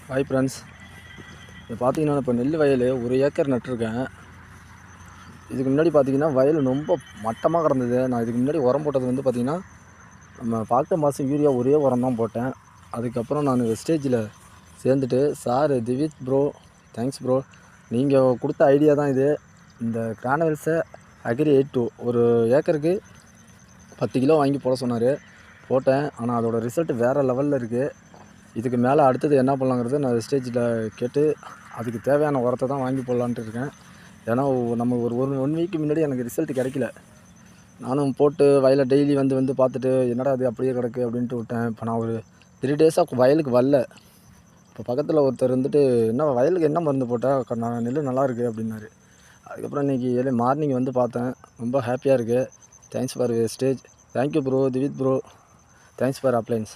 Hi friends, இப்போ பார்த்தீங்கன்னா இப்போ நெல் வயல் 1 ஏக்கர் நட்டிருக்கேன். இதுக்கு முன்னாடி பார்த்தீங்கன்னா வயல் ரொம்ப மட்டமாக கிடந்தது. நான் இதுக்கு முன்னாடி உரம் போட்டது வந்து பார்த்தீங்கன்னா நம்ம பாக்டர் மாதம் யூரியா ஒரே உரம் தான் போட்டேன். அதுக்கப்புறம் நான் வெஸ்டேஜில் சேர்ந்துட்டு sir Divith bro, thanks bro, நீங்கள் கொடுத்த ஐடியா தான் இது. இந்த கிரானவெல்ஸை அக்ரி 82 1 ஏக்கருக்கு 10 கிலோ வாங்கி போட சொன்னார். போட்டேன். ஆனால் அதோடய ரிசல்ட் வேறு லெவலில் இருக்குது. இதுக்கு மேலே அடுத்தது என்ன பண்ணலாங்கிறது நான் வெஸ்டேஜில் கேட்டு அதுக்கு தேவையான உரத்தை தான் வாங்கி போடலான்ட்டு இருக்கேன். ஏன்னா நம்ம ஒரு ஒன் வீக்கு முன்னாடி எனக்கு ரிசல்ட் கிடைக்கல. நானும் போட்டு வயலை டெய்லி வந்து பார்த்துட்டு என்னடா அது அப்படியே கிடக்கு அப்படின்ட்டு விட்டேன். இப்போ நான் ஒரு 3 டேஸாக வயலுக்கு வரல. இப்போ பக்கத்தில் ஒருத்தர் இருந்துட்டு என்ன வயலுக்கு என்ன மருந்து போட்டால் நான் நெல் நல்லாயிருக்கு அப்படின்னாரு. அதுக்கப்புறம் இன்றைக்கி மார்னிங் வந்து பார்த்தேன். ரொம்ப ஹாப்பியாக இருக்குது. Thanks for wastage. Thank you bro, Divith bro, thanks for appliance.